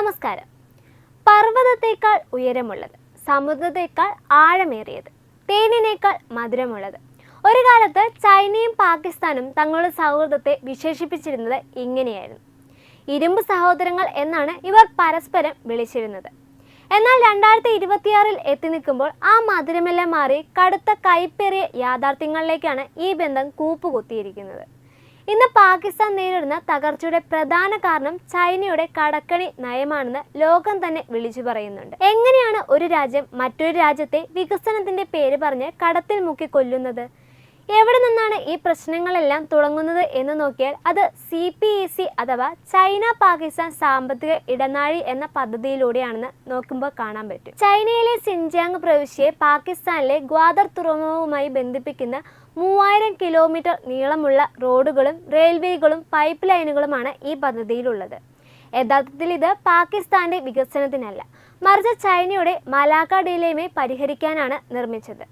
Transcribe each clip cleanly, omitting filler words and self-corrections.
നമസ്കാരം. പർവ്വതത്തേക്കാൾ ഉയരമുള്ളത്, സമുദ്രത്തേക്കാൾ ആഴമേറിയത്, തേനിനേക്കാൾ മധുരമുള്ളത്. ഒരു കാലത്ത് ചൈനയും പാകിസ്ഥാനും തങ്ങളുടെ സൗഹൃദത്തെ വിശേഷിപ്പിച്ചിരുന്നത് ഇങ്ങനെയായിരുന്നു. ഇരുമ്പ് സഹോദരങ്ങൾ എന്നാണ് ഇവർ പരസ്പരം വിളിച്ചിരുന്നത്. എന്നാൽ 2026 എത്തി നിൽക്കുമ്പോൾ ആ മധുരമെല്ലാം മാറി കടുത്ത കൈപ്പേറിയ യാഥാർത്ഥ്യങ്ങളിലേക്കാണ് ഈ ബന്ധം കൂപ്പുകുത്തിയിരിക്കുന്നത്. ഇന്ന് പാകിസ്ഥാൻ നേരിടുന്ന തകർച്ചയുടെ പ്രധാന കാരണം ചൈനയുടെ കടക്കണി നയമാണെന്ന് ലോകം തന്നെ വിളിച്ചു പറയുന്നുണ്ട്. എങ്ങനെയാണ് ഒരു രാജ്യം മറ്റൊരു രാജ്യത്തെ വികസനത്തിന്റെ പേര് പറഞ്ഞ് കടത്തിൽ മുക്കി കൊല്ലുന്നത്? എവിടെ നിന്നാണ് ഈ പ്രശ്നങ്ങളെല്ലാം തുടങ്ങുന്നത് എന്ന് നോക്കിയാൽ അത് CPEC അഥവാ ചൈന പാകിസ്ഥാൻ സാമ്പത്തിക ഇടനാഴി എന്ന പദ്ധതിയിലൂടെയാണെന്ന് നോക്കുമ്പോൾ കാണാൻ പറ്റും. ചൈനയിലെ സിൻജിയാങ് പ്രവിശ്യയെ പാകിസ്ഥാനിലെ ഗ്വാദർ തുറമുഖവുമായി ബന്ധിപ്പിക്കുന്ന 3000 കിലോമീറ്റർ നീളമുള്ള റോഡുകളും റെയിൽവേകളും പൈപ്പ് ലൈനുകളുമാണ് ഈ പദ്ധതിയിലുള്ളത്. യഥാർത്ഥത്തിൽ ഇത് പാകിസ്ഥാന്റെ വികസനത്തിനല്ല, മറിച്ച് ചൈനയുടെ മലാക്ക ഡിലേമെ പരിഹരിക്കാനാണ് നിർമ്മിച്ചത്.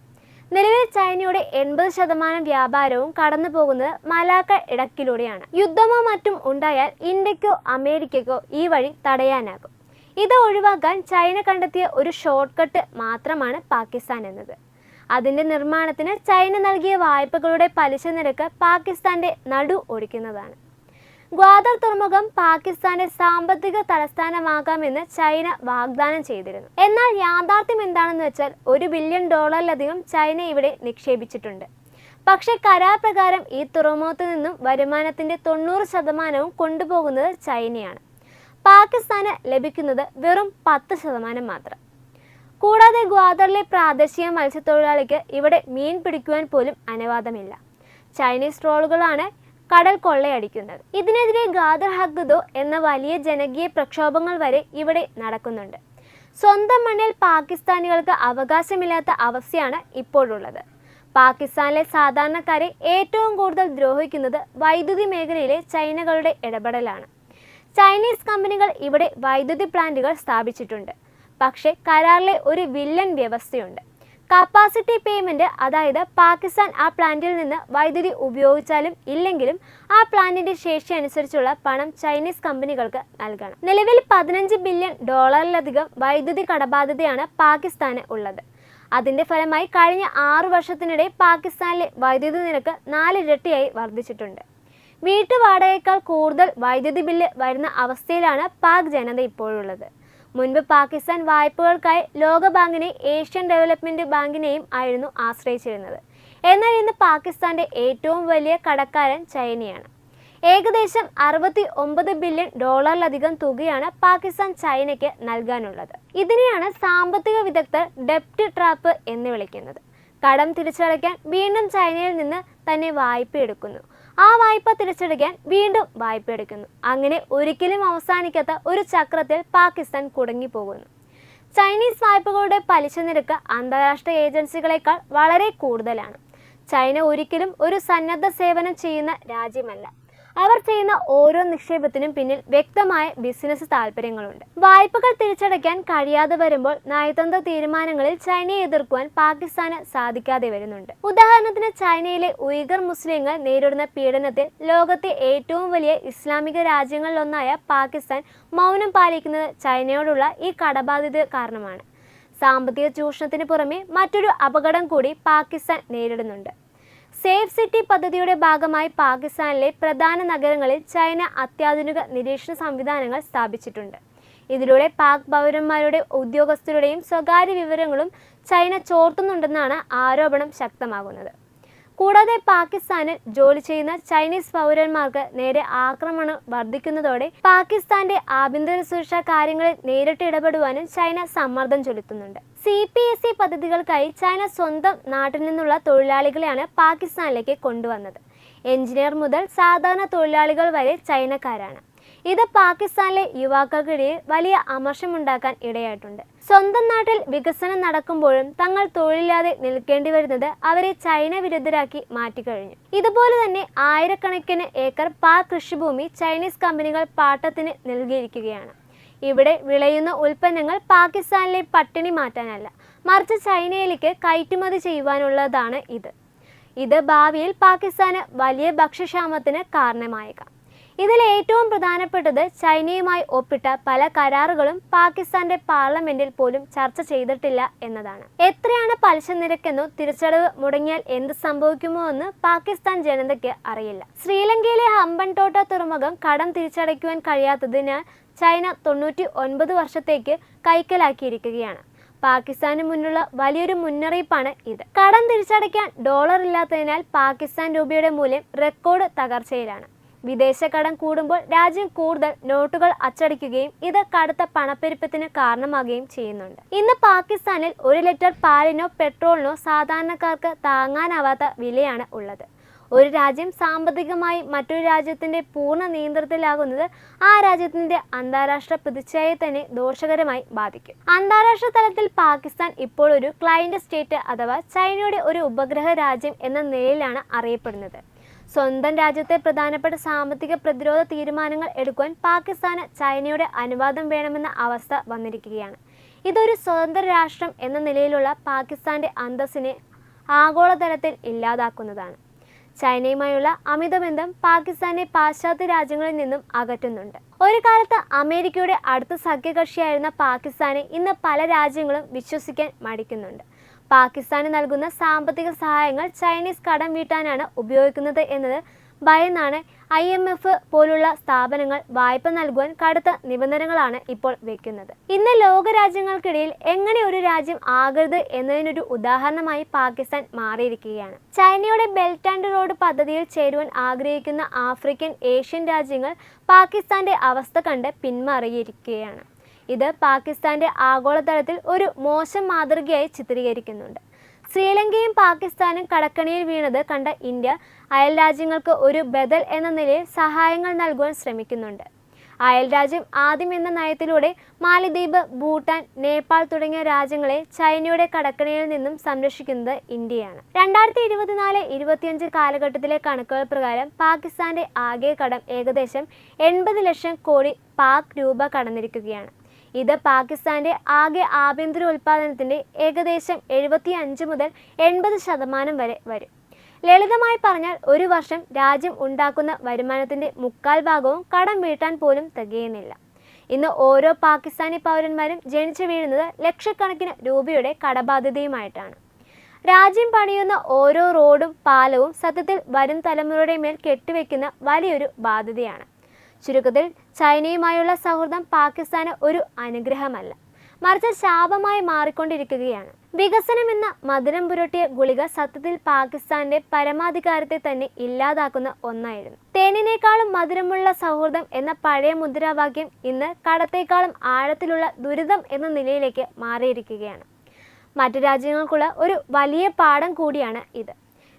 നിലവിൽ ചൈനയുടെ 80% വ്യാപാരവും കടന്നു പോകുന്നത് മലാക്ക ഇടക്കിലൂടെയാണ്. യുദ്ധമോ മറ്റും ഉണ്ടായാൽ ഇന്ത്യക്കോ അമേരിക്കയ്ക്കോ ഈ വഴി തടയാനാകും. ഇത് ഒഴിവാക്കാൻ ചൈന കണ്ടെത്തിയ ഒരു ഷോർട്ട് കട്ട് മാത്രമാണ് പാകിസ്ഥാൻ എന്നത്. അതിന്റെ നിർമ്മാണത്തിന് ചൈന നൽകിയ വായ്പകളുടെ പലിശ നിരക്ക് പാകിസ്ഥാന്റെ നടു ഒടിക്കുന്നതാണ്. ഗ്വാദർ തുറമുഖം പാകിസ്ഥാന്റെ സാമ്പത്തിക തലസ്ഥാനമാകാമെന്ന് ചൈന വാഗ്ദാനം ചെയ്തിരുന്നു. എന്നാൽ യാഥാർത്ഥ്യം എന്താണെന്ന് വെച്ചാൽ $1 ബില്യൺ ചൈന ഇവിടെ നിക്ഷേപിച്ചിട്ടുണ്ട്. പക്ഷേ കരാർ പ്രകാരം ഈ തുറമുഖത്തു നിന്നും വരുമാനത്തിന്റെ 90% കൊണ്ടുപോകുന്നത് ചൈനയാണ്. പാകിസ്ഥാന് ലഭിക്കുന്നത് വെറും 10% മാത്രം. കൂടാതെ ഗ്വാദറിലെ പ്രാദേശിക മത്സ്യത്തൊഴിലാളിക്ക് ഇവിടെ മീൻ പിടിക്കുവാൻ പോലും അനുവാദമില്ല. ചൈനീസ് ട്രോളുകളാണ് കടൽ കൊള്ളയടിക്കുന്നത്. ഇതിനെതിരെ ഗ്വാദർ ഹക്ക് ദോ എന്ന വലിയ ജനകീയ പ്രക്ഷോഭങ്ങൾ വരെ ഇവിടെ നടക്കുന്നുണ്ട്. സ്വന്തം മണ്ണിൽ പാകിസ്ഥാനികൾക്ക് അവകാശമില്ലാത്ത അവസ്ഥയാണ് ഇപ്പോഴുള്ളത്. പാകിസ്ഥാനിലെ സാധാരണക്കാരെ ഏറ്റവും കൂടുതൽ ദ്രോഹിക്കുന്നത് വൈദ്യുതി മേഖലയിലെ ചൈനകളുടെ ഇടപെടലാണ്. ചൈനീസ് കമ്പനികൾ ഇവിടെ വൈദ്യുതി പ്ലാന്റുകൾ സ്ഥാപിച്ചിട്ടുണ്ട്. പക്ഷേ കരാറിലെ ഒരു വില്ലൻ വ്യവസ്ഥയുണ്ട്. കപ്പാസിറ്റി പേയ്മെന്റ്, അതായത് പാകിസ്ഥാൻ ആ പ്ലാന്റിൽ നിന്ന് വൈദ്യുതി ഉപയോഗിച്ചാലും ഇല്ലെങ്കിലും ആ പ്ലാന്റിന്റെ ശേഷി അനുസരിച്ചുള്ള പണം ചൈനീസ് കമ്പനികൾക്ക് നൽകണം. നിലവിൽ $15 ബില്യൺ വൈദ്യുതി കടബാധ്യതയാണ് പാകിസ്ഥാന് ഉള്ളത്. അതിന്റെ ഫലമായി കഴിഞ്ഞ 6 വർഷത്തിനിടെ പാകിസ്ഥാനിലെ വൈദ്യുതി നിരക്ക് 4 ഇരട്ടിയായി വർദ്ധിച്ചിട്ടുണ്ട്. വീട്ടുവാടകയേക്കാൾ കൂടുതൽ വൈദ്യുതി ബില്ല് വരുന്ന അവസ്ഥയിലാണ് പാക് ജനത ഇപ്പോഴുള്ളത്. മുൻപ് പാകിസ്ഥാൻ വായ്പകൾക്കായി ലോകബാങ്കിനെ ഏഷ്യൻ ഡെവലപ്മെന്റ് ബാങ്കിനെയും ആയിരുന്നു ആശ്രയിച്ചിരുന്നത്. എന്നാൽ ഇന്ന് പാകിസ്ഥാന്റെ ഏറ്റവും വലിയ കടക്കാരൻ ചൈനയാണ്. ഏകദേശം $69 ബില്യൺ തുകയാണ് പാകിസ്ഥാൻ ചൈനയ്ക്ക് നൽകാനുള്ളത്. ഇതിനെയാണ് സാമ്പത്തിക വിദഗ്ധർ ഡെപ്റ്റ് ട്രാപ്പ് എന്ന് വിളിക്കുന്നത്. കടം തിരിച്ചടയ്ക്കാൻ വീണ്ടും ചൈനയിൽ നിന്ന് തന്നെ വായ്പ എടുക്കുന്നു. ആ വായ്പ തിരിച്ചടയ്ക്കാൻ വീണ്ടും വായ്പ എടുക്കുന്നു. അങ്ങനെ ഒരിക്കലും അവസാനിക്കാത്ത ഒരു ചക്രത്തിൽ പാകിസ്ഥാൻ കുടുങ്ങിപ്പോകുന്നു. ചൈനീസ് വായ്പകളുടെ പലിശ നിരക്ക് അന്താരാഷ്ട്ര ഏജൻസികളെക്കാൾ വളരെ കൂടുതലാണ്. ചൈന ഒരിക്കലും ഒരു സന്നദ്ധ സേവനം ചെയ്യുന്ന രാജ്യമല്ല. അവർ ചെയ്യുന്ന ഓരോ നിക്ഷേപത്തിനും പിന്നിൽ വ്യക്തമായ ബിസിനസ് താല്പര്യങ്ങളുണ്ട്. വായ്പകൾ തിരിച്ചടയ്ക്കാൻ കഴിയാതെ വരുമ്പോൾ നയതന്ത്ര തീരുമാനങ്ങളിൽ ചൈനയെ എതിർക്കുവാൻ പാകിസ്ഥാന് സാധിക്കാതെ വരുന്നുണ്ട്. ഉദാഹരണത്തിന് ചൈനയിലെ ഉയ്ഗർ മുസ്ലിങ്ങൾ നേരിടുന്ന പീഡനത്തിൽ ലോകത്തെ ഏറ്റവും വലിയ ഇസ്ലാമിക രാജ്യങ്ങളിലൊന്നായ പാകിസ്ഥാൻ മൗനം പാലിക്കുന്നത് ചൈനയോടുള്ള ഈ കടബാധ്യത കാരണമാണ്. സാമ്പത്തിക ചൂഷണത്തിന് പുറമെ മറ്റൊരു അപകടം കൂടി പാകിസ്ഥാൻ നേരിടുന്നുണ്ട്. സേഫ് സിറ്റി പദ്ധതിയുടെ ഭാഗമായി പാകിസ്ഥാനിലെ പ്രധാന നഗരങ്ങളിൽ ചൈന അത്യാധുനിക നിരീക്ഷണ സംവിധാനങ്ങൾ സ്ഥാപിച്ചിട്ടുണ്ട്. ഇതിലൂടെ പാക് പൗരന്മാരുടെ ഉദ്യോഗസ്ഥരുടെയും സ്വകാര്യ വിവരങ്ങളും ചൈന ചോർത്തുന്നുണ്ടെന്നാണ് ആരോപണം ശക്തമാകുന്നത്. കൂടാതെ പാകിസ്ഥാനിൽ ജോലി ചെയ്യുന്ന ചൈനീസ് പൗരന്മാർക്ക് നേരെ ആക്രമണം വർദ്ധിക്കുന്നതോടെ പാകിസ്ഥാന്റെ ആഭ്യന്തര സുരക്ഷാ കാര്യങ്ങളിൽ നേരിട്ട് ഇടപെടുവാനും ചൈന സമ്മർദ്ദം ചെലുത്തുന്നുണ്ട്. CPEC പദ്ധതികൾക്കായി ചൈന സ്വന്തം നാട്ടിൽ നിന്നുള്ള തൊഴിലാളികളെയാണ് പാകിസ്ഥാനിലേക്ക് കൊണ്ടുവന്നത്. എഞ്ചിനീയർ മുതൽ സാധാരണ തൊഴിലാളികൾ വരെ ചൈനക്കാരാണ്. ഇത് പാകിസ്ഥാനിലെ യുവാക്കൾക്കിടയിൽ വലിയ അമർഷമുണ്ടാക്കാൻ ഇടയായിട്ടുണ്ട്. സ്വന്തം നാട്ടിൽ വികസനം നടക്കുമ്പോഴും തങ്ങൾ തൊഴിലില്ലാതെ നിൽക്കേണ്ടി വരുന്നത് അവരെ ചൈന വിരുദ്ധരാക്കി മാറ്റിക്കഴിഞ്ഞു. ഇതുപോലെ തന്നെ ആയിരക്കണക്കിന് ഏക്കർ പാക് കൃഷിഭൂമി ചൈനീസ് കമ്പനികൾ പാട്ടത്തിന് നൽകിയിരിക്കുകയാണ്. ഇവിടെ വിളയുന്ന ഉൽപ്പന്നങ്ങൾ പാകിസ്ഥാനിലെ പട്ടിണി മാറ്റാനല്ല, മറിച്ച് ചൈനയിലേക്ക് കയറ്റുമതി ചെയ്യുവാനുള്ളതാണ് ഇത് ഭാവിയിൽ പാകിസ്ഥാന് വലിയ ഭക്ഷ്യക്ഷാമത്തിന് കാരണമായേക്കാം. ഇതിൽ ഏറ്റവും പ്രധാനപ്പെട്ടത് ചൈനയുമായി ഒപ്പിട്ട പല കരാറുകളും പാകിസ്ഥാന്റെ പാർലമെന്റിൽ പോലും ചർച്ച ചെയ്തിട്ടില്ല എന്നതാണ്. എത്രയാണ് പലിശ നിരക്കെന്നോ തിരിച്ചടവ് മുടങ്ങിയാൽ എന്ത് സംഭവിക്കുമോ എന്ന് പാകിസ്ഥാൻ ജനതയ്ക്ക് അറിയില്ല. ശ്രീലങ്കയിലെ ഹമ്പൻടോട്ട തുറമുഖം കടം തിരിച്ചടയ്ക്കുവാൻ കഴിയാത്തതിനാൽ ചൈന 99 വർഷത്തേക്ക് കൈക്കലാക്കിയിരിക്കുകയാണ്. പാകിസ്ഥാന് മുന്നിലുള്ള വലിയൊരു മുന്നറിയിപ്പാണ് ഇത്. കടം തിരിച്ചടയ്ക്കാൻ ഡോളർ ഇല്ലാത്തതിനാൽ പാകിസ്ഥാൻ രൂപയുടെ മൂല്യം റെക്കോർഡ് തകർച്ചയിലാണ്. വിദേശ കടം കൂടുമ്പോൾ രാജ്യം കൂടുതൽ നോട്ടുകൾ അച്ചടിക്കുകയും ഇത് കടുത്ത പണപ്പെരുപ്പത്തിന് കാരണമാകുകയും ചെയ്യുന്നുണ്ട്. ഇന്ന് പാകിസ്ഥാനിൽ 1 ലിറ്റർ പാലിനോ പെട്രോളിനോ സാധാരണക്കാർക്ക് താങ്ങാനാവാത്ത വിലയാണ് ഉള്ളത്. ഒരു രാജ്യം സാമ്പത്തികമായി മറ്റൊരു രാജ്യത്തിന്റെ പൂർണ്ണ നിയന്ത്രണത്തിലാകുന്നത് ആ രാജ്യത്തിന്റെ അന്താരാഷ്ട്ര പ്രതിച്ഛായയെ തന്നെ ദോഷകരമായി ബാധിക്കും. അന്താരാഷ്ട്ര തലത്തിൽ പാകിസ്ഥാൻ ഇപ്പോൾ ഒരു ക്ലയന്റ് സ്റ്റേറ്റ് അഥവാ ചൈനയുടെ ഒരു ഉപഗ്രഹ രാജ്യം എന്ന നിലയിലാണ് അറിയപ്പെടുന്നത്. സ്വന്തം രാജ്യത്തെ പ്രധാനപ്പെട്ട സാമ്പത്തിക പ്രതിരോധ തീരുമാനങ്ങൾ എടുക്കുവാൻ പാകിസ്ഥാന് ചൈനയുടെ അനുവാദം വേണമെന്ന അവസ്ഥ വന്നിരിക്കുകയാണ്. ഇതൊരു സ്വതന്ത്ര രാഷ്ട്രം എന്ന നിലയിലുള്ള പാകിസ്ഥാന്റെ അന്തസ്സിനെ ആഗോളതലത്തിൽ ഇല്ലാതാക്കുന്നതാണ്. ചൈനയുമായുള്ള അമിതബന്ധം പാകിസ്ഥാനെ പാശ്ചാത്യ രാജ്യങ്ങളിൽ നിന്നും അകറ്റുന്നുണ്ട്. ഒരു കാലത്ത് അമേരിക്കയുടെ അടുത്ത സഖ്യകക്ഷിയായിരുന്ന പാകിസ്ഥാനെ ഇന്ന് പല രാജ്യങ്ങളും വിശ്വസിക്കാൻ മടിക്കുന്നുണ്ട്. പാകിസ്ഥാന് നൽകുന്ന സാമ്പത്തിക സഹായങ്ങൾ ചൈനീസ് കടം വീട്ടാനാണ് ഉപയോഗിക്കുന്നത് എന്നത് ഭയന്നാണ് IMF പോലുള്ള സ്ഥാപനങ്ങൾ വായ്പ നൽകുവാൻ കടുത്ത നിബന്ധനകളാണ് ഇപ്പോൾ വെക്കുന്നത്. ഇന്ന് ലോകരാജ്യങ്ങൾക്കിടയിൽ എങ്ങനെ ഒരു രാജ്യം ആകരുത് എന്നതിനൊരു ഉദാഹരണമായി പാകിസ്ഥാൻ മാറിയിരിക്കുകയാണ്. ചൈനയുടെ ബെൽറ്റ് ആൻഡ് റോഡ് പദ്ധതിയിൽ ചേരുവാൻ ആഗ്രഹിക്കുന്ന ആഫ്രിക്കൻ, ഏഷ്യൻ രാജ്യങ്ങൾ പാകിസ്ഥാന്റെ അവസ്ഥ കണ്ട് പിന്മാറിയിരിക്കുകയാണ്. ഇത് പാകിസ്ഥാന്റെ ആഗോളതലത്തിൽ ഒരു മോശം മാതൃകയായി ചിത്രീകരിക്കുന്നുണ്ട്. ശ്രീലങ്കയും പാകിസ്ഥാനും കടക്കണിയിൽ വീണത് കണ്ട ഇന്ത്യ അയൽ രാജ്യങ്ങൾക്ക് ഒരു ബദൽ എന്ന നിലയിൽ സഹായങ്ങൾ നൽകുവാൻ ശ്രമിക്കുന്നുണ്ട്. അയൽ രാജ്യം ആദ്യം എന്ന നയത്തിലൂടെ മാലിദ്വീപ്, ഭൂട്ടാൻ, നേപ്പാൾ തുടങ്ങിയ രാജ്യങ്ങളെ ചൈനയുടെ കടക്കണിയിൽ നിന്നും സംരക്ഷിക്കുന്നത് ഇന്ത്യയാണ്. 2024-25 കാലഘട്ടത്തിലെ കണക്കുകൾ പ്രകാരം പാകിസ്ഥാന്റെ ആകെ കടം ഏകദേശം 80 ലക്ഷം കോടി പാക് രൂപ കടന്നിരിക്കുകയാണ്. ഇത് പാകിസ്ഥാന്റെ ആകെ ആഭ്യന്തര ഉൽപ്പാദനത്തിന്റെ ഏകദേശം 75 മുതൽ 80% വരെ വരും. ലളിതമായി പറഞ്ഞാൽ ഒരു വർഷം രാജ്യം ഉണ്ടാക്കുന്ന വരുമാനത്തിന്റെ 3/4 ഭാഗവും കടം വീട്ടാൻ പോലും തികയുന്നില്ല. ഇന്ന് ഓരോ പാകിസ്ഥാനി പൗരന്മാരും ജനിച്ചു വീഴുന്നത് ലക്ഷക്കണക്കിന് രൂപയുടെ കടബാധ്യതയുമായിട്ടാണ്. രാജ്യം പണിയുന്ന ഓരോ റോഡും പാലവും സത്യത്തിൽ വരും തലമുറയുടെ മേൽ കെട്ടിവെക്കുന്ന വലിയൊരു ബാധ്യതയാണ്. ചുരുക്കത്തിൽ ചൈനയുമായുള്ള സൗഹൃദം പാകിസ്ഥാന് ഒരു അനുഗ്രഹമല്ല, മറിച്ച് ശാപമായി മാറിക്കൊണ്ടിരിക്കുകയാണ്. വികസനം എന്ന മധുരം പുരട്ടിയ ഗുളിക സത്യത്തിൽ പാകിസ്ഥാന്റെ പരമാധികാരത്തെ തന്നെ ഇല്ലാതാക്കുന്ന ഒന്നായിരുന്നു. തേനിനേക്കാളും മധുരമുള്ള സൗഹൃദം എന്ന പഴയ മുദ്രാവാക്യം ഇന്ന് കടത്തേക്കാളും ആഴത്തിലുള്ള ദുരിതം എന്ന നിലയിലേക്ക് മാറിയിരിക്കുകയാണ്. മറ്റു രാജ്യങ്ങൾക്കുള്ള ഒരു വലിയ പാഠം കൂടിയാണ് ഇത്.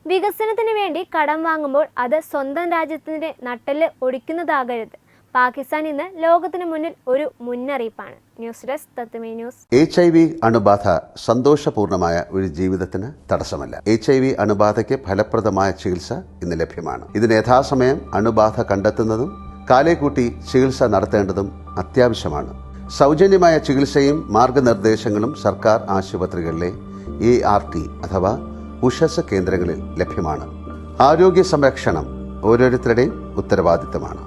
വികസനത്തിന് വേണ്ടി കടം വാങ്ങുമ്പോൾ അത് സ്വന്തം രാജ്യത്തിന്റെ നട്ടെല്ല് ഒടിക്കുന്നതാകരുത്. പാകിസ്ഥാൻ ഇന്ന് ലോകത്തിന് മുന്നിൽ ഒരു മുന്നറിയിപ്പാണ്. ന്യൂസ് ഡെസ്ക് തത്വമേ ന്യൂസ്. HIV അണുബാധ സന്തോഷപൂർണമായ ഒരു ജീവിതത്തിന് തടസ്സമല്ല. HIV അണുബാധയ്ക്ക് ഫലപ്രദമായ ചികിത്സ ഇന്ന് ലഭ്യമാണ്. ഇതിന് യഥാസമയം അണുബാധ കണ്ടെത്തുന്നതും കാലേക്കൂട്ടി ചികിത്സ നടത്തേണ്ടതും അത്യാവശ്യമാണ്. സൗജന്യമായ ചികിത്സയും മാർഗനിർദ്ദേശങ്ങളും സർക്കാർ ആശുപത്രികളിലെ ART അഥവാ ഉഷസ് കേന്ദ്രങ്ങളിൽ ലഭ്യമാണ്. ആരോഗ്യ സംരക്ഷണം ഓരോരുത്തരുടെയും ഉത്തരവാദിത്തമാണ്.